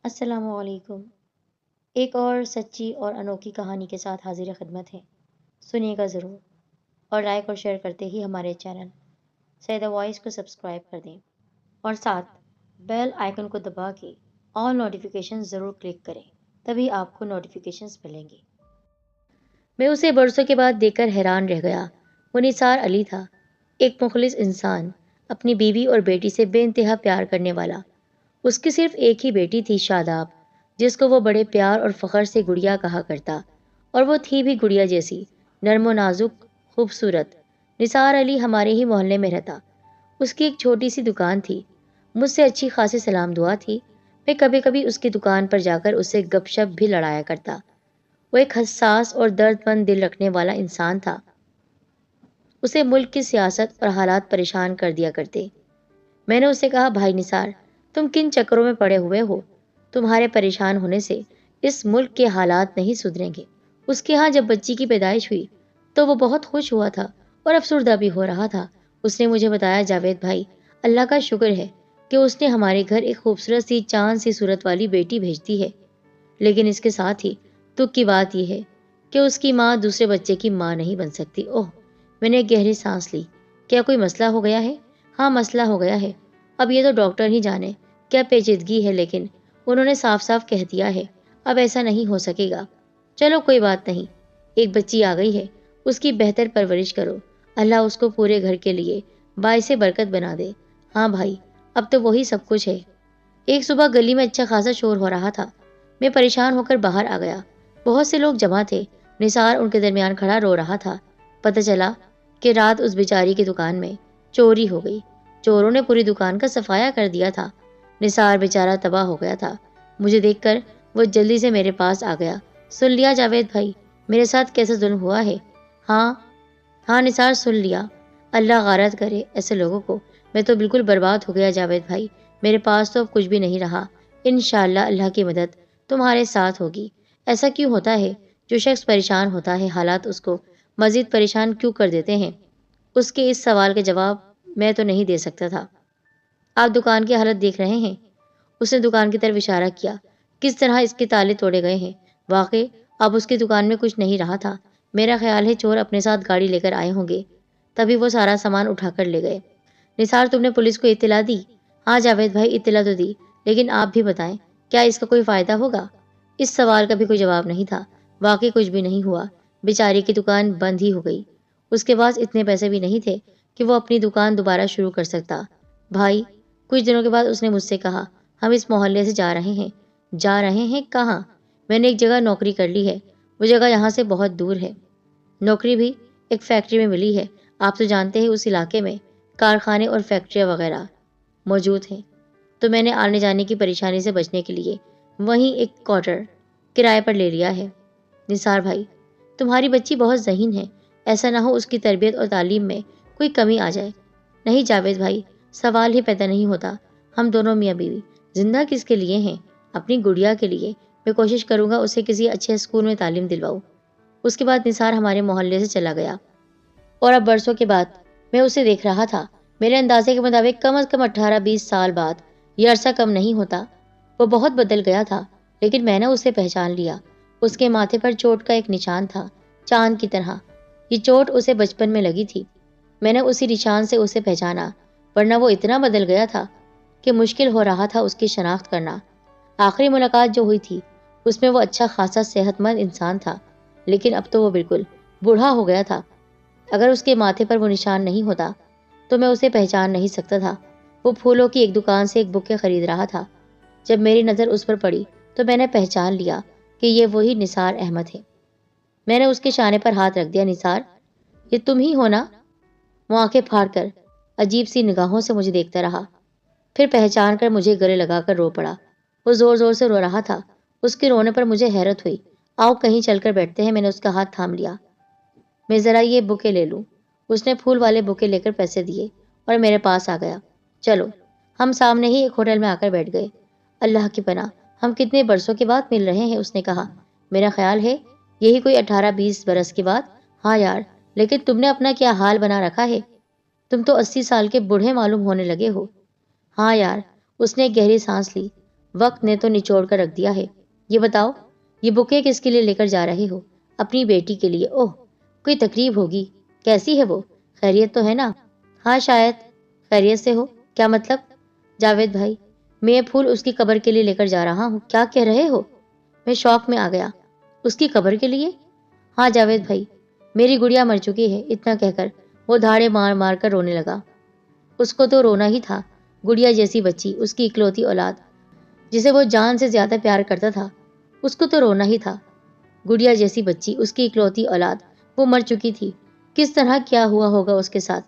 السلام علیکم۔ ایک اور سچی اور انوکھی کہانی کے ساتھ حاضر خدمت ہے۔ سنیے گا ضرور، اور لائک اور شیئر کرتے ہی ہمارے چینل سیدہ وائس کو سبسکرائب کر دیں اور ساتھ بیل آئیکن کو دبا کے آل نوٹیفیکیشن ضرور کلک کریں، تبھی آپ کو نوٹیفیکیشنز ملیں گے۔ میں اسے برسوں کے بعد دیکھ کر حیران رہ گیا۔ وہ نثار علی تھا، ایک مخلص انسان، اپنی بیوی اور بیٹی سے بے انتہا پیار کرنے والا۔ اس کی صرف ایک ہی بیٹی تھی، شاداب، جس کو وہ بڑے پیار اور فخر سے گڑیا کہا کرتا، اور وہ تھی بھی گڑیا جیسی، نرم و نازک، خوبصورت۔ نثار علی ہمارے ہی محلے میں رہتا۔ اس کی ایک چھوٹی سی دکان تھی، مجھ سے اچھی خاصی سلام دعا تھی۔ میں کبھی کبھی اس کی دکان پر جا کر اس سے گپ شپ بھی لڑایا کرتا۔ وہ ایک حساس اور درد مند دل رکھنے والا انسان تھا۔ اسے ملک کی سیاست اور حالات پریشان کر دیا کرتے۔ میں نے اسے کہا، بھائی نثار، تم کن چکروں میں پڑے ہوئے ہو؟ تمہارے پریشان ہونے سے اس ملک کے حالات نہیں سدھریں گے۔ اس کے ہاں جب بچی کی پیدائش ہوئی تو وہ بہت خوش ہوا تھا اور افسردہ بھی ہو رہا تھا۔ اس نے مجھے بتایا، جاوید بھائی، اللہ کا شکر ہے کہ اس نے ہمارے گھر ایک خوبصورت سی چاند سی صورت والی بیٹی بھیج دی ہے، لیکن اس کے ساتھ ہی دکھ کی بات یہ ہے کہ اس کی ماں دوسرے بچے کی ماں نہیں بن سکتی۔ اوہ، میں نے گہری سانس لی۔ کیا کوئی مسئلہ ہو گیا ہے؟ ہاں، مسئلہ ہو گیا ہے۔ اب یہ تو ڈاکٹر ہی جانے کیا پیچیدگی ہے، لیکن انہوں نے صاف صاف کہہ دیا ہے اب ایسا نہیں ہو سکے گا۔ چلو کوئی بات نہیں، ایک بچی آ گئی ہے، اس کی بہتر پرورش کرو، اللہ اس کو پورے گھر کے لیے باعث برکت بنا دے۔ ہاں بھائی، اب تو وہی سب کچھ ہے۔ ایک صبح گلی میں اچھا خاصا شور ہو رہا تھا۔ میں پریشان ہو کر باہر آ گیا۔ بہت سے لوگ جمع تھے۔ نثار ان کے درمیان کھڑا رو رہا تھا۔ پتہ چلا کہ رات اس بیچاری کی دکان میں چوری ہو گئی۔ چوروں نے پوری دکان کا صفایا کر دیا تھا۔ نثار بیچارہ تباہ ہو گیا تھا۔ مجھے دیکھ کر وہ جلدی سے میرے پاس آ گیا۔ سن لیا جاوید بھائی میرے ساتھ کیسا ظلم ہوا ہے؟ ہاں نثار، سن لیا۔ اللہ غارت کرے ایسے لوگوں کو۔ میں تو بالکل برباد ہو گیا جاوید بھائی، میرے پاس تو اب کچھ بھی نہیں رہا۔ انشاءاللہ اللہ کی مدد تمہارے ساتھ ہوگی۔ ایسا کیوں ہوتا ہے؟ جو شخص پریشان ہوتا ہے حالات اس کو مزید پریشان کیوں کر دیتے ہیں؟ اس کے اس سوال کا جواب میں تو نہیں دے سکتا تھا۔ آپ دکان کی حالت دیکھ رہے ہیں؟ اس نے دکان کی طرف اشارہ کیا۔ کس طرح اس کے تالے توڑے گئے ہیں۔ واقعی اب اس کی دکان میں کچھ نہیں رہا تھا۔ میرا خیال ہے چور اپنے ساتھ گاڑی لے کر آئے ہوں گے، تبھی وہ سارا سامان اٹھا کر لے گئے۔ نثار، تم نے پولیس کو اطلاع دی؟ ہاں جاوید بھائی، اطلاع تو دی، لیکن آپ بھی بتائیں، کیا اس کا کوئی فائدہ ہوگا؟ اس سوال کا بھی کوئی جواب نہیں تھا۔ واقعی کچھ بھی نہیں ہوا۔ بیچاری کی دکان بند ہی ہو گئی۔ اس کے پاس اتنے پیسے بھی نہیں تھے کہ وہ اپنی دکان دوبارہ شروع کر سکتا۔ بھائی، کچھ دنوں کے بعد اس نے مجھ سے کہا، ہم اس محلے سے جا رہے ہیں۔ جا رہے ہیں کہاں؟ میں نے ایک جگہ نوکری کر لی ہے، وہ جگہ یہاں سے بہت دور ہے۔ نوکری بھی ایک فیکٹری میں ملی ہے۔ آپ تو جانتے ہیں اس علاقے میں کارخانے اور فیکٹریاں وغیرہ موجود ہیں، تو میں نے آنے جانے کی پریشانی سے بچنے کے لیے وہیں ایک کوارٹر کرائے پر لے لیا ہے۔ نثار بھائی، تمہاری بچی بہت ذہین ہے، ایسا نہ ہو اس کی تربیت اور تعلیم میں کوئی کمی آ جائے۔ نہیں جاوید بھائی، سوال ہی پیدا نہیں ہوتا۔ ہم دونوں میاں بیوی زندہ کس کے لیے ہیں؟ اپنی گڑیا کے لیے۔ میں کوشش کروں گا اسے کسی اچھے اسکول میں تعلیم دلواؤں۔ اس کے بعد نثار ہمارے محلے سے چلا گیا، اور اب برسوں کے بعد میں اسے دیکھ رہا تھا۔ میرے اندازے کے مطابق کم از کم 18-20 سال بعد، یہ عرصہ کم نہیں ہوتا۔ وہ بہت بدل گیا تھا، لیکن میں نے اسے پہچان لیا۔ اس کے ماتھے پر چوٹ کا ایک نشان تھا، چاند کی طرح۔ یہ چوٹ اسے بچپن میں لگی تھی۔ میں نے اسی نشان سے اسے پہچانا، ورنہ وہ اتنا بدل گیا تھا کہ مشکل ہو رہا تھا اس کی شناخت کرنا۔ آخری ملاقات جو ہوئی تھی اس میں وہ اچھا خاصا صحت مند انسان تھا، لیکن اب تو وہ بالکل بوڑھا ہو گیا تھا۔ اگر اس کے ماتھے پر وہ نشان نہیں ہوتا تو میں اسے پہچان نہیں سکتا تھا۔ وہ پھولوں کی ایک دکان سے ایک بکے خرید رہا تھا۔ جب میری نظر اس پر پڑی تو میں نے پہچان لیا کہ یہ وہی نثار احمد ہے۔ میں نے اس کے شانے پر ہاتھ رکھ دیا۔ نثار، یہ تم ہی ہو نا؟ وہ آنکھیں پھاڑ کر عجیب سی نگاہوں سے مجھے دیکھتا رہا، پھر پہچان کر مجھے گلے لگا کر رو پڑا۔ وہ زور زور سے رو رہا تھا۔ اس کے رونے پر مجھے حیرت ہوئی۔ آؤ کہیں چل کر بیٹھتے ہیں۔ میں نے اس کا ہاتھ تھام لیا۔ میں ذرا یہ بکے لے لوں۔ اس نے پھول والے بکے لے کر پیسے دیے اور میرے پاس آ گیا۔ چلو، ہم سامنے ہی ایک ہوٹل میں آ کر بیٹھ گئے۔ اللہ کی پناہ، ہم کتنے برسوں کے بعد مل رہے ہیں، اس نے کہا۔ میرا خیال ہے یہی کوئی 18-20 برس کے بعد۔ ہاں یار، لیکن تم نے اپنا کیا حال بنا رکھا ہے، تم تو 80 سال کے بوڑھے معلوم ہونے لگے ہو۔ ہاں یار، اس نے ایک گہری سانس لی۔ وقت نے تو نچوڑ کر رکھ دیا ہے۔ یہ بتاؤ، یہ بکے کس کے لیے لے کر جا رہے ہو؟ اپنی بیٹی کے لیے؟ اوہ، کوئی تقریب ہوگی۔ کیسی ہے وہ؟ خیریت تو ہے نا؟ ہاں شاید خیریت سے ہو۔ کیا مطلب؟ جاوید بھائی، میں یہ پھول اس کی قبر کے لیے لے کر جا رہا ہوں۔ کیا کہہ رہے ہو؟ میں شوق میں آ گیا۔ اس کی قبر کے لیے؟ ہاں جاوید بھائی، میری گڑیا مر چکی ہے۔ اتنا کہہ کر وہ دھاڑے مار مار کر رونے لگا۔ اس کو تو رونا ہی تھا۔ گڑیا جیسی بچی، اس کی اکلوتی اولاد، جسے وہ جان سے زیادہ پیار کرتا تھا، اس کو تو رونا ہی تھا۔ گڑیا جیسی بچی، اس کی اکلوتی اولاد، وہ مر چکی تھی۔ کس طرح کیا ہوا ہوگا اس کے ساتھ؟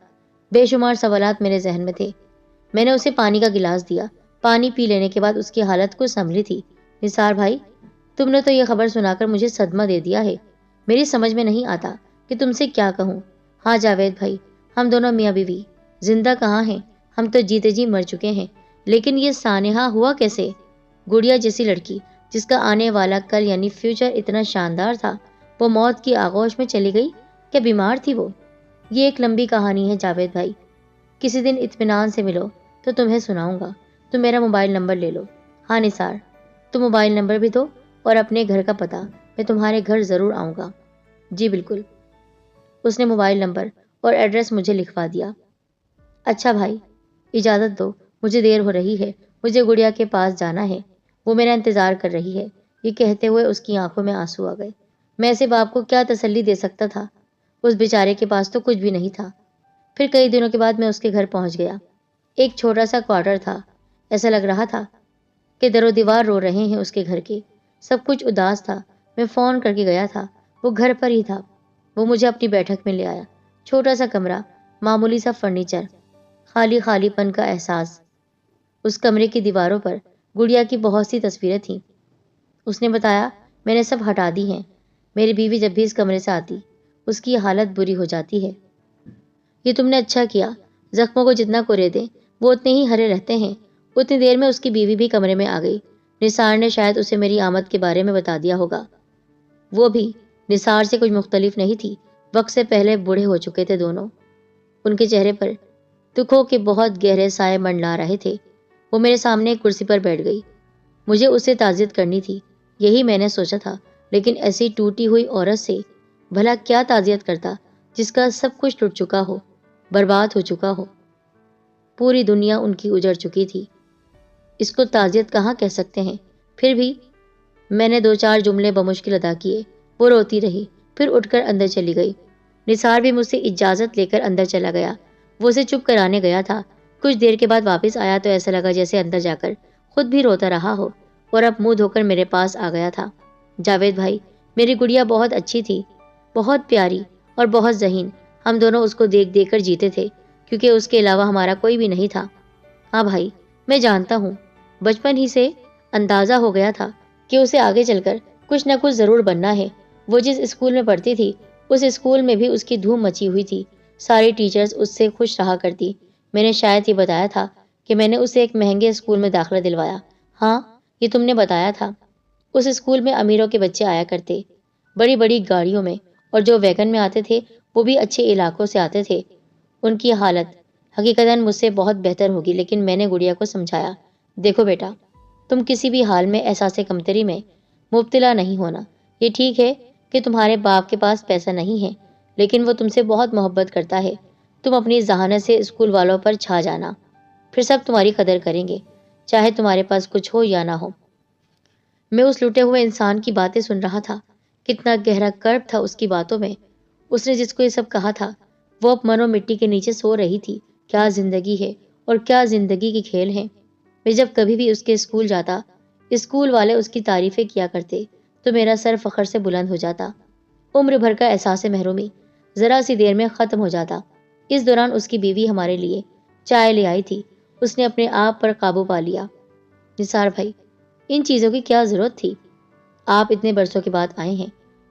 بے شمار سوالات میرے ذہن میں تھے۔ میں نے اسے پانی کا گلاس دیا۔ پانی پی لینے کے بعد اس کی حالت کو سنبھلی تھی۔ نثار بھائی، تم نے تو یہ خبر سنا کر مجھے صدمہ دے دیا ہے۔ میری سمجھ میں نہیں آتا کہ تم سے کیا کہوں۔ ہاں جاوید بھائی، ہم دونوں میاں بیوی زندہ کہاں ہیں؟ ہم تو جیتے جی مر چکے ہیں۔ لیکن یہ سانحہ ہوا کیسے؟ گڑیا جیسی لڑکی، جس کا آنے والا کل یعنی فیوچر اتنا شاندار تھا، وہ موت کی آغوش میں چلی گئی؟ کیا بیمار تھی وہ؟ یہ ایک لمبی کہانی ہے جاوید بھائی، کسی دن اطمینان سے ملو تو تمہیں سناؤں گا۔ تم میرا موبائل نمبر لے لو۔ ہاں نثار، تم موبائل نمبر بھی دو اور اپنے گھر کا پتہ۔ میں تمہارے گھر ضرور آؤں گا۔ جی بالکل۔ اس نے موبائل نمبر اور ایڈریس مجھے لکھوا دیا۔ اچھا بھائی، اجازت دو، مجھے دیر ہو رہی ہے۔ مجھے گڑیا کے پاس جانا ہے، وہ میرا انتظار کر رہی ہے۔ یہ کہتے ہوئے اس کی آنکھوں میں آنسو آ گئے۔ میں ایسے باپ کو کیا تسلی دے سکتا تھا؟ اس بیچارے کے پاس تو کچھ بھی نہیں تھا۔ پھر کئی دنوں کے بعد میں اس کے گھر پہنچ گیا۔ ایک چھوٹا سا کوارٹر تھا۔ ایسا لگ رہا تھا کہ در و دیوار رو رہے ہیں اس کے گھر کے۔ سب کچھ اداس تھا۔ میں فون کر کے گیا تھا، وہ گھر پر ہی تھا۔ وہ مجھے اپنی بیٹھک میں لے آیا۔ چھوٹا سا کمرہ، معمولی سا فرنیچر، خالی خالی پن کا احساس۔ اس کمرے کی دیواروں پر گڑیا کی بہت سی تصویریں تھیں۔ اس نے بتایا، میں نے سب ہٹا دی ہیں۔ میری بیوی جب بھی اس کمرے سے آتی، اس کی حالت بری ہو جاتی ہے۔ یہ تم نے اچھا کیا۔ زخموں کو جتنا کرے دیں، وہ اتنے ہی ہرے رہتے ہیں۔ اتنی دیر میں اس کی بیوی بھی کمرے میں آ گئی۔ نثار نے شاید اسے میری آمد کے بارے میں بتا دیا ہوگا۔ وہ بھی نثار سے کچھ مختلف نہیں تھی۔ وقت سے پہلے بوڑھے ہو چکے تھے دونوں۔ ان کے چہرے پر دکھوں کے بہت گہرے سائے منڈلا رہے تھے۔ وہ میرے سامنے ایک کرسی پر بیٹھ گئی۔ مجھے اس سے تعزیت کرنی تھی، یہی میں نے سوچا تھا، لیکن ایسی ٹوٹی ہوئی عورت سے بھلا کیا تعزیت کرتا، جس کا سب کچھ ٹوٹ چکا ہو، برباد ہو چکا ہو۔ پوری دنیا ان کی اجڑ چکی تھی۔ اس کو تعزیت کہاں کہہ سکتے ہیں؟ پھر بھی میں نے 2-4 جملے بمشکل ادا کیے۔ وہ روتی رہی، پھر اٹھ کر اندر چلی گئی۔ نثار بھی مجھ سے اجازت لے کر اندر چلا گیا۔ وہ اسے چپ کرانے گیا تھا۔ کچھ دیر کے بعد واپس آیا تو ایسا لگا جیسے اندر جا کر خود بھی روتا رہا ہو، اور اب منہ دھو کر میرے پاس آ گیا تھا۔ جاوید بھائی، میری گڑیا بہت اچھی تھی، بہت پیاری اور بہت ذہین۔ ہم دونوں اس کو دیکھ دیکھ کر جیتے تھے، کیونکہ اس کے علاوہ ہمارا کوئی بھی نہیں تھا۔ ہاں بھائی، میں جانتا ہوں، بچپن ہی سے اندازہ ہو گیا تھا کہ اسے آگے چل کر کچھ نہ کچھ ضرور بننا ہے۔ وہ جس اسکول میں پڑھتی تھی، اس اسکول میں بھی اس کی دھوم مچی ہوئی تھی۔ ساری ٹیچرز اس سے خوش رہا کرتی۔ میں نے شاید یہ بتایا تھا کہ میں نے اسے ایک مہنگے اسکول میں داخلہ دلوایا۔ ہاں، یہ تم نے بتایا تھا۔ اس اسکول میں امیروں کے بچے آیا کرتے، بڑی بڑی گاڑیوں میں، اور جو ویگن میں آتے تھے وہ بھی اچھے علاقوں سے آتے تھے۔ ان کی حالت حقیقتاً مجھ سے بہت بہتر ہوگی، لیکن میں نے گڑیا کو سمجھایا، دیکھو بیٹا، تم کسی بھی حال میں احساس کمتری میں مبتلا نہیں ہونا۔ یہ ٹھیک ہے کہ تمہارے باپ کے پاس پیسہ نہیں ہے، لیکن وہ تم سے بہت محبت کرتا ہے۔ تم اپنی ذہانت سے اسکول والوں پر چھا جانا، پھر سب تمہاری قدر کریں گے، چاہے تمہارے پاس کچھ ہو یا نہ ہو۔ میں اس لٹے ہوئے انسان کی باتیں سن رہا تھا۔ کتنا گہرا کرب تھا اس کی باتوں میں۔ اس نے جس کو یہ سب کہا تھا، وہ اب منو مٹی کے نیچے سو رہی تھی۔ کیا زندگی ہے اور کیا زندگی کے کھیل ہیں۔ میں جب کبھی بھی اس کے اسکول جاتا، اسکول والے اس کی تعریفیں کیا کرتے تو میرا سر فخر سے بلند ہو جاتا۔ عمر بھر کا احساس محرومی ذرا سی دیر میں ختم ہو جاتا۔ اس دوران اس کی بیوی ہمارے لیے چائے لے آئی تھی۔ اس نے اپنے آپ پر قابو پا لیا۔ نثار بھائی، ان چیزوں کی کیا ضرورت تھی؟ آپ اتنے برسوں کے بعد آئے ہیں،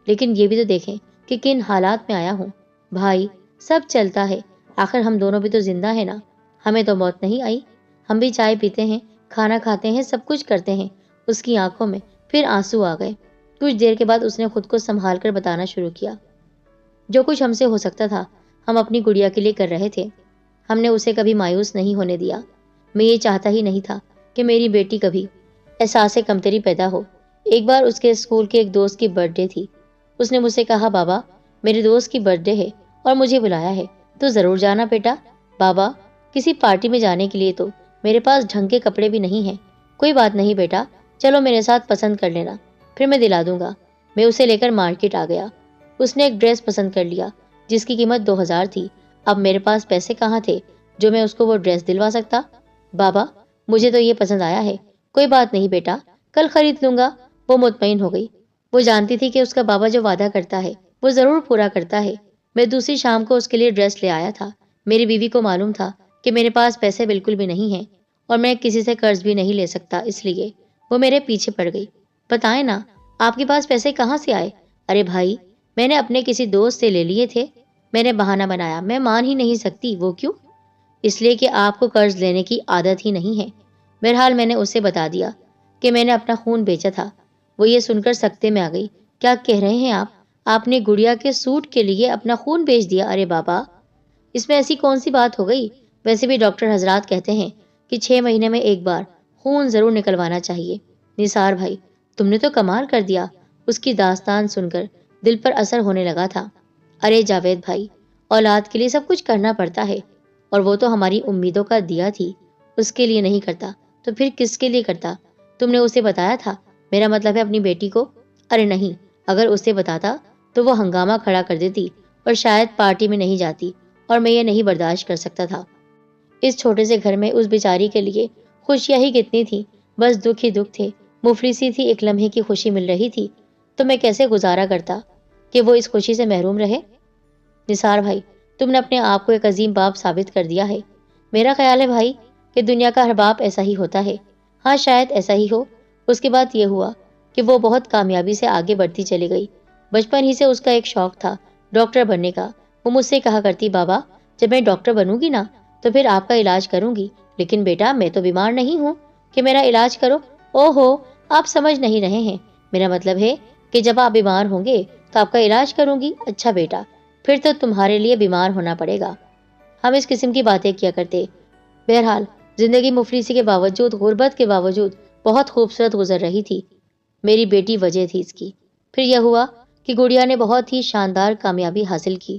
لیکن یہ بھی تو دیکھیں کہ کن حالات میں آیا ہوں۔ بھائی، سب چلتا ہے، آخر ہم دونوں بھی تو زندہ ہیں نا۔ ہمیں تو موت نہیں آئی۔ ہم بھی چائے پیتے ہیں، کھانا کھاتے ہیں، سب کچھ کرتے ہیں۔ اس کی آنکھوں میں پھر آنسو آ گئے۔ کچھ دیر کے بعد اس نے خود کو سنبھال کر بتانا شروع کیا، جو کچھ ہم سے ہو سکتا تھا ہم اپنی گڑیا کے لیے کر رہے تھے۔ ہم نے اسے کبھی مایوس نہیں ہونے دیا۔ میں یہ چاہتا ہی نہیں تھا کہ میری بیٹی کبھی احساس کمتری پیدا ہو۔ ایک بار اس کے اسکول کے ایک دوست کی برتھ ڈے تھی۔ اس نے مجھ سے کہا، بابا میرے دوست کی برتھ ڈے ہے اور مجھے بلایا ہے، تو ضرور جانا بیٹا۔ بابا کسی پارٹی میں جانے کے لیے تو میرے پاس ڈھنگ کے کپڑے بھی نہیں ہیں۔ کوئی بات نہیں بیٹا، چلو میرے ساتھ پسند کر لینا، پھر میں دلا دوں گا۔ میں اسے لے کر مارکیٹ آ گیا۔ اس نے ایک ڈریس پسند کر لیا جس کی قیمت 2000 تھی۔ اب میرے پاس پیسے کہاں تھے جو میں اس کو وہ ڈریس دلوا سکتا۔ بابا مجھے تو یہ پسند آیا ہے، کوئی بات نہیں بیٹا، کل خرید لوں گا۔ وہ مطمئن ہو گئی۔ وہ جانتی تھی کہ اس کا بابا جو وعدہ کرتا ہے وہ ضرور پورا کرتا ہے۔ میں دوسری شام کو اس کے لیے ڈریس لے آیا تھا۔ میری بیوی کو معلوم تھا کہ میرے پاس پیسے بالکل بھی نہیں ہیں اور میں کسی سے قرض بھی نہیں لے سکتا، اس لیے وہ میرے پیچھے پڑ گئی۔ بتائیں نا، آپ کے پاس پیسے کہاں سے آئے؟ ارے بھائی، میں نے اپنے کسی دوست سے لے لیے تھے۔ میں نے بہانہ بنایا، میں مان ہی نہیں سکتی۔ وہ کیوں؟ اس لیے کہ آپ کو قرض لینے کی عادت ہی نہیں ہے۔ بہرحال میں نے اسے بتا دیا کہ میں نے اپنا خون بیچا تھا۔ وہ یہ سن کر سکتے میں آ گئی۔ کیا کہہ رہے ہیں آپ نے گڑیا کے سوٹ کے لیے اپنا خون بیچ دیا؟ ارے بابا، اس میں ایسی کون سی بات ہو گئی؟ ویسے بھی ڈاکٹر حضرات کہتے ہیں کہ 6 مہینے میں ایک بار خون ضرور نکلوانا چاہیے۔ نثار بھائی، تم نے تو کمال کر دیا۔ اس کی داستان سن کر دل پر اثر ہونے لگا تھا۔ ارے جاوید بھائی، اولاد کے لیے سب کچھ کرنا پڑتا ہے، اور وہ تو ہماری امیدوں کا دیا تھی۔ اس کے لیے نہیں کرتا تو پھر کس کے لیے کرتا؟ تم نے اسے بتایا تھا؟ میرا مطلب ہے اپنی بیٹی کو۔ ارے نہیں، اگر اسے بتاتا تو وہ ہنگامہ کھڑا کر دیتی اور شاید پارٹی میں نہیں جاتی، اور میں یہ نہیں برداشت کر سکتا تھا۔ اس چھوٹے سے گھر میں اس بیچاری کے لیے خوشیاں ہی کتنی تھی، بس دکھ ہی دکھ تھے۔ مفلسی تھی، ایک لمحے کی خوشی مل رہی تھی، تو میں کیسے گزارا کرتا کہ وہ اس خوشی سے محروم رہے؟ نثار بھائی، تم نے اپنے آپ کو ایک عظیم باپ ثابت کر دیا ہے۔ میرا خیال ہے بھائی کہ دنیا کا ہر باپ ایسا ہی ہوتا ہے۔ ہاں شاید ایسا ہی ہو۔ اس کے بعد یہ ہوا کہ وہ بہت کامیابی سے آگے بڑھتی چلی گئی۔ بچپن ہی سے اس کا ایک شوق تھا ڈاکٹر بننے کا۔ وہ مجھ سے کہا کرتی، بابا جب میں ڈاکٹر بنوں گی نا تو پھر آپ کا علاج کروں گی، لیکن بیٹا میں تو بیمار نہیں ہوں کہ میرا علاج کرو۔ او ہو، آپ سمجھ نہیں رہے ہیں، میرا مطلب ہے کہ جب آپ بیمار ہوں گے تو آپ کا علاج کروں گی۔ اچھا بیٹا، پھر تو تمہارے لیے بیمار ہونا پڑے گا۔ ہم اس قسم کی باتیں کیا کرتے۔ بہرحال زندگی مفلسی کے باوجود، غربت کے باوجود بہت خوبصورت گزر رہی تھی۔ میری بیٹی وجہ تھی اس کی۔ پھر یہ ہوا کہ گڑیا نے بہت ہی شاندار کامیابی حاصل کی۔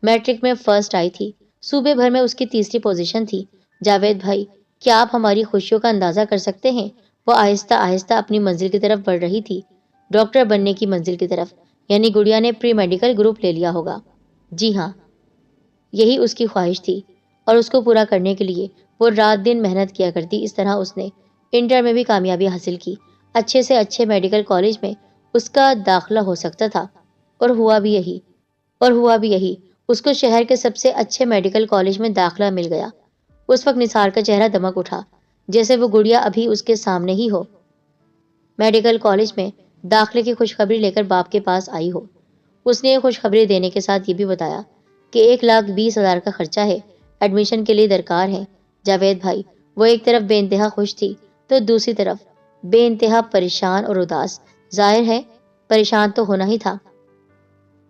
میٹرک میں فرسٹ آئی تھی۔ صوبے بھر میں اس کی تیسری پوزیشن تھی۔ جاوید بھائی، کیا آپ ہماری خوشیوں کا اندازہ کر سکتے ہیں؟ وہ آہستہ آہستہ اپنی منزل کی طرف بڑھ رہی تھی، ڈاکٹر بننے کی منزل کی طرف۔ یعنی گڑیا نے پری میڈیکل گروپ لے لیا ہوگا۔ جی ہاں، یہی اس کی خواہش تھی، اور اس کو پورا کرنے کے لیے وہ رات دن محنت کیا کرتی۔ اس طرح اس نے انٹر میں بھی کامیابی حاصل کی۔ اچھے سے اچھے میڈیکل کالج میں اس کا داخلہ ہو سکتا تھا، اور ہوا بھی یہی۔ اس کو شہر کے سب سے اچھے میڈیکل کالج میں داخلہ مل گیا۔ اس وقت نثار کا چہرہ دمک اٹھا، جیسے وہ گڑیا ابھی اس کے سامنے ہی ہو، میڈیکل کالج میں داخلے کی خوشخبری لے کر باپ کے پاس آئی ہو۔ اس نے یہ خوشخبری دینے کے ساتھ یہ بھی بتایا کہ 1,20,000 کا خرچہ ہے، ایڈمیشن کے لیے درکار ہے۔ جاوید بھائی، وہ ایک طرف بے انتہا خوش تھی تو دوسری طرف بے انتہا پریشان اور اداس۔ ظاہر ہے پریشان تو ہونا ہی تھا۔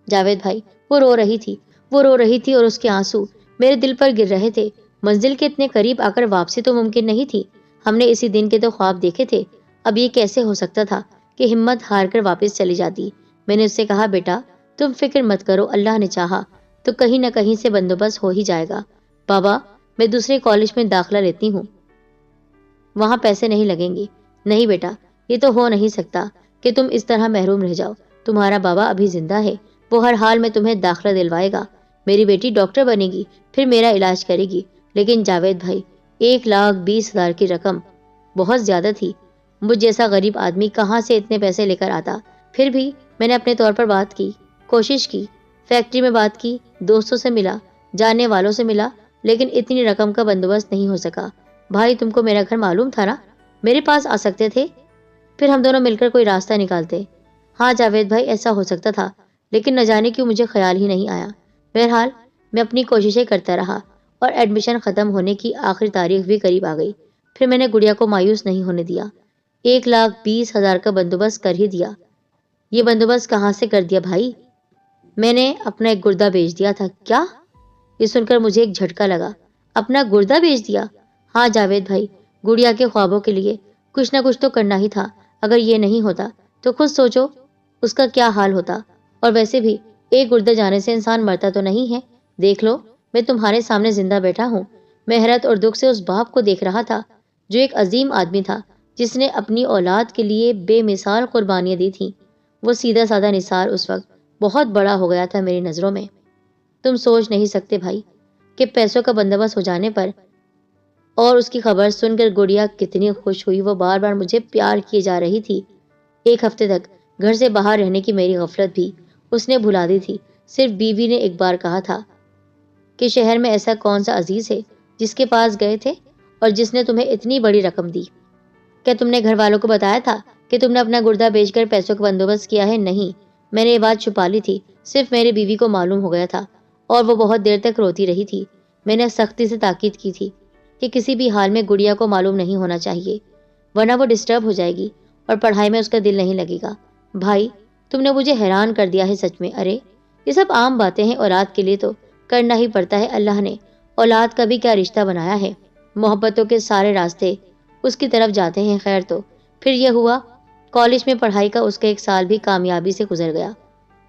جاوید بھائی، وہ رو رہی تھی اور اس کے آنسو میرے دل پر گر رہے تھے۔ منزل کے اتنے قریب آ کر واپسی تو ممکن نہیں تھی۔ ہم نے اسی دن کے تو خواب دیکھے تھے۔ اب یہ کیسے ہو سکتا تھا کہ ہمت ہار کر واپس چلی جاتی؟ میں نے اس سے کہا، بیٹا تم فکر مت کرو، اللہ نے چاہا تو کہیں نہ کہیں سے بندوبست ہو ہی جائے گا۔ بابا میں دوسرے کالج میں داخلہ لیتی ہوں، وہاں پیسے نہیں لگیں گے۔ نہیں بیٹا، یہ تو ہو نہیں سکتا کہ تم اس طرح محروم رہ جاؤ۔ تمہارا بابا ابھی زندہ ہے، وہ ہر حال میں تمہیں داخلہ دلوائے گا۔ میری بیٹی ڈاکٹر بنے گی، پھر میرا علاج کرے گی۔ لیکن جاوید بھائی، 1,20,000 کی رقم بہت زیادہ تھی۔ مجھ جیسا غریب آدمی کہاں سے اتنے پیسے لے کر آتا؟ پھر بھی میں نے اپنے طور پر بات کی، کوشش کی، فیکٹری میں بات کی، دوستوں سے ملا، جاننے والوں سے ملا، لیکن اتنی رقم کا بندوبست نہیں ہو سکا۔ بھائی تم کو میرا گھر معلوم تھا نا، میرے پاس آ سکتے تھے، پھر ہم دونوں مل کر کوئی راستہ نکالتے۔ ہاں جاوید بھائی، ایسا ہو سکتا تھا، لیکن نہ جانے کیوں مجھے خیال ہی نہیں آیا۔ بہرحال میں اپنی کوششیں کرتا رہا، اور ایڈمیشن ختم ہونے کی آخری تاریخ بھی قریب آ گئی۔ پھر میں نے گڑیا کو مایوس نہیں ہونے دیا۔ 1,20,000 کا بندوبست کر ہی دیا۔ یہ بندوبست کہاں سے کر دیا بھائی؟ میں نے اپنا ایک گردہ بیچ دیا تھا۔ کیا؟ یہ سن کر مجھے ایک جھٹکا لگا۔ اپنا گردہ بیچ دیا؟ ہاں جاوید بھائی، گڑیا کے خوابوں کے لیے کچھ نہ کچھ تو کرنا ہی تھا۔ اگر یہ نہیں ہوتا تو خود سوچو اس کا کیا حال ہوتا۔ اور ویسے بھی ایک گردہ جانے سے انسان مرتا تو نہیں ہے۔ دیکھ لو، میں تمہارے سامنے زندہ بیٹھا ہوں۔ میں حیرت اور دکھ سے اس باپ کو دیکھ رہا تھا جو ایک عظیم آدمی تھا، جس نے اپنی اولاد کے لیے بے مثال قربانیاں دی تھیں۔ وہ سیدھا سادہ نثار اس وقت بہت بڑا ہو گیا تھا میری نظروں میں۔ تم سوچ نہیں سکتے بھائی کہ پیسوں کا بندوبست ہو جانے پر اور اس کی خبر سن کر گڑیا کتنی خوش ہوئی۔ وہ بار بار مجھے پیار کیے جا رہی تھی۔ ایک ہفتے تک گھر سے باہر رہنے کی میری غفلت بھی اس نے بھلا دی تھی۔ صرف بیوی نے ایک بار کہا تھا کہ شہر میں ایسا کون سا عزیز ہے جس کے پاس گئے تھے اور جس نے تمہیں اتنی بڑی رقم دی؟ کیا تم نے گھر والوں کو بتایا تھا کہ تم نے اپنا گردہ بیچ کر پیسوں کا بندوبست کیا ہے؟ نہیں، میں نے یہ بات چھپا لی تھی۔ صرف میری بیوی کو معلوم ہو گیا تھا اور وہ بہت دیر تک روتی رہی تھی۔ میں نے سختی سے تاکید کی تھی کہ کسی بھی حال میں گڑیا کو معلوم نہیں ہونا چاہیے، ورنہ وہ ڈسٹرب ہو جائے گی اور پڑھائی میں اس کا دل نہیں لگے گا۔ بھائی، تم نے مجھے حیران کر دیا ہے سچ میں۔ ارے یہ سب عام باتیں ہیں، اولاد کے لیے تو کرنا ہی پڑتا ہے۔ اللہ نے اولاد کا بھی کیا رشتہ بنایا ہے، محبتوں کے سارے راستے اس کی طرف جاتے ہیں۔ خیر تو پھر یہ ہوا، کالج میں پڑھائی کا اس کا ایک سال بھی کامیابی سے گزر گیا۔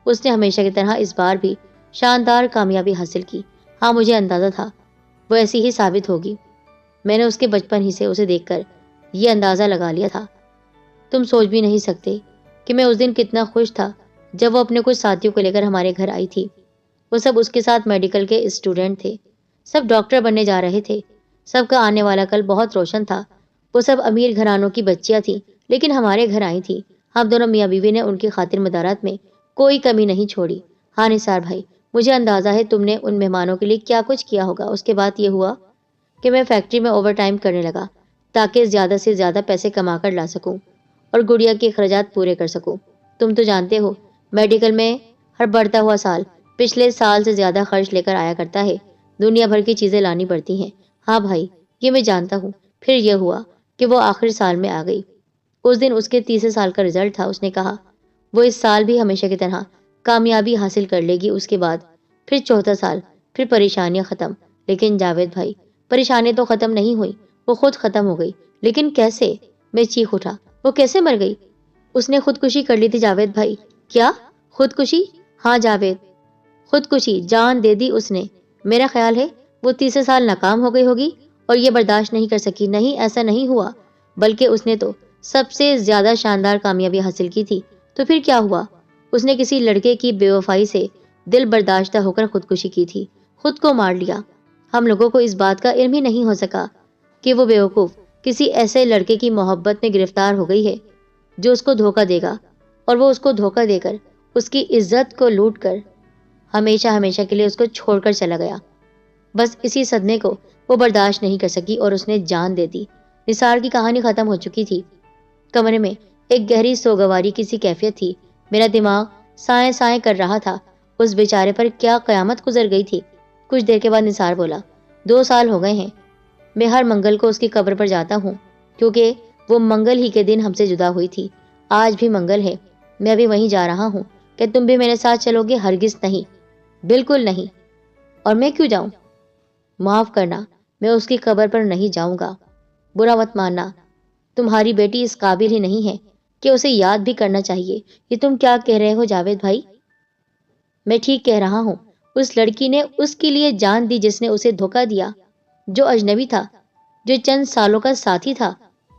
اس نے ہمیشہ کی طرح اس بار بھی شاندار کامیابی حاصل کی۔ ہاں، مجھے اندازہ تھا وہ ایسی ہی ثابت ہوگی۔ میں نے اس کے بچپن ہی سے اسے دیکھ کر یہ اندازہ لگا لیا تھا۔ تم سوچ بھی نہیں سکتے کہ میں اس دن کتنا خوش تھا جب وہ اپنے کچھ ساتھیوں کو لے کر ہمارے گھر آئی تھی۔ وہ سب اس کے ساتھ میڈیکل کے اسٹوڈنٹ تھے، سب ڈاکٹر بننے جا رہے تھے۔ سب کا آنے والا کل بہت روشن تھا۔ وہ سب امیر گھرانوں کی بچیاں تھیں، لیکن ہمارے گھر آئی تھیں۔ ہم دونوں میاں بیوی نے ان کی خاطر مدارات میں کوئی کمی نہیں چھوڑی۔ ہاں نثار بھائی، مجھے اندازہ ہے تم نے ان مہمانوں کے لیے کیا کچھ کیا ہوگا۔ اس کے بعد یہ ہوا کہ میں فیکٹری میں اوور ٹائم کرنے لگا تاکہ زیادہ سے زیادہ پیسے کما کر لا سکوں اور گڑیا کے اخراجات پورے کر سکوں۔ تم تو جانتے ہو میڈیکل میں ہر بڑھتا ہوا سال پچھلے سال سے زیادہ خرچ لے کر آیا کرتا ہے۔ دنیا بھر کی چیزیں لانی پڑتی ہیں۔ ہاں بھائی، یہ میں جانتا ہوں۔ پھر یہ ہوا کہ وہ آخری سال میں آ گئی۔ اس دن اس کے تیسرے سال کا رزلٹ تھا۔ اس نے کہا وہ اس سال بھی ہمیشہ کی طرح کامیابی حاصل کر لے گی۔ اس کے بعد پھر چوتھا سال، پھر پریشانیاں ختم۔ لیکن جاوید بھائی، پریشانیاں تو ختم نہیں ہوئی، وہ خود ختم ہو گئی۔ لیکن کیسے؟ میں چیخ اٹھا۔ وہ کیسے مر گئی؟ اس نے خودکشی کر لی تھی جاوید بھائی۔ کیا؟ خودکشی؟ ہاں جاوید، خودکشی، جان دے دی اس نے۔ میرا خیال ہے وہ تیسرے سال ناکام ہو گئی ہوگی اور یہ برداشت نہیں کر سکی۔ نہیں، ایسا نہیں ہوا، بلکہ اس نے تو سب سے زیادہ شاندار کامیابی حاصل کی تھی۔ تو پھر کیا ہوا؟ اس نے کسی لڑکے کی بے وفائی سے دل برداشتہ ہو کر خودکشی کی تھی، خود کو مار لیا۔ ہم لوگوں کو اس بات کا علم ہی نہیں ہو سکا کہ وہ بیوقوف کسی ایسے لڑکے کی محبت میں گرفتار ہو گئی ہے جو اس کو دھوکہ دے گا، اور وہ اس کو دھوکہ دے کر اس کی عزت کو لوٹ کر ہمیشہ ہمیشہ کے لیے اس کو چھوڑ کر چلا گیا۔ بس اسی صدمے کو وہ برداشت نہیں کر سکی اور اس نے جان دے دی۔ نثار کی کہانی ختم ہو چکی تھی۔ کمرے میں ایک گہری سوگواری کی سی کیفیت تھی۔ میرا دماغ سائیں سائیں کر رہا تھا۔ اس بیچارے پر کیا قیامت گزر گئی تھی۔ کچھ دیر کے بعد نثار بولا، 2 سال ہو گئے ہیں۔ میں ہر منگل کو اس کی قبر پر جاتا ہوں، کیونکہ وہ منگل ہی کے دن ہم سے جدا ہوئی تھی۔ آج بھی منگل ہے، میں ابھی وہیں جا رہا ہوں۔ کہ تم بھی میرے ساتھ چلو گے؟ ہرگز نہیں، بالکل نہیں۔ اور میں کیوں جاؤں؟ معاف کرنا، میں اس کی قبر پر نہیں جاؤں گا۔ برا مت ماننا، تمہاری بیٹی اس قابل ہی نہیں ہے کہ اسے یاد بھی کرنا چاہیے۔ یہ تم کیا کہہ رہے ہو جاوید بھائی؟ میں ٹھیک کہہ رہا ہوں۔ اس لڑکی نے اس کے لیے جان دی جس نے اسے دھوکہ دیا، جو اجنبی تھا، جو چند سالوں کا ساتھی تھا،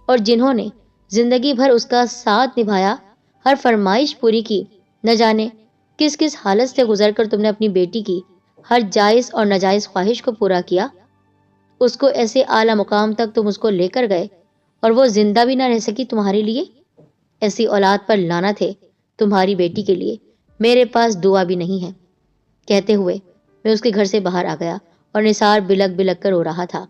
اور جنہوں نے زندگی بھر اس کا ساتھ نبھایا، ہر فرمائش پوری کی۔ نہ جانے کس کس حالت سے گزر کر تم نے اپنی بیٹی کی ہر جائز اور ناجائز خواہش کو پورا کیا۔ اس کو ایسے اعلیٰ مقام تک تم اس کو لے کر گئے اور وہ زندہ بھی نہ رہ سکی تمہارے لیے۔ ایسی اولاد پر لعنت ہے تمہاری بیٹی کے لیے۔ میرے پاس دعا بھی نہیں ہے۔ کہتے ہوئے میں اس کے گھر سے باہر آ گیا اور نثار بلک بلک کر رو رہا تھا۔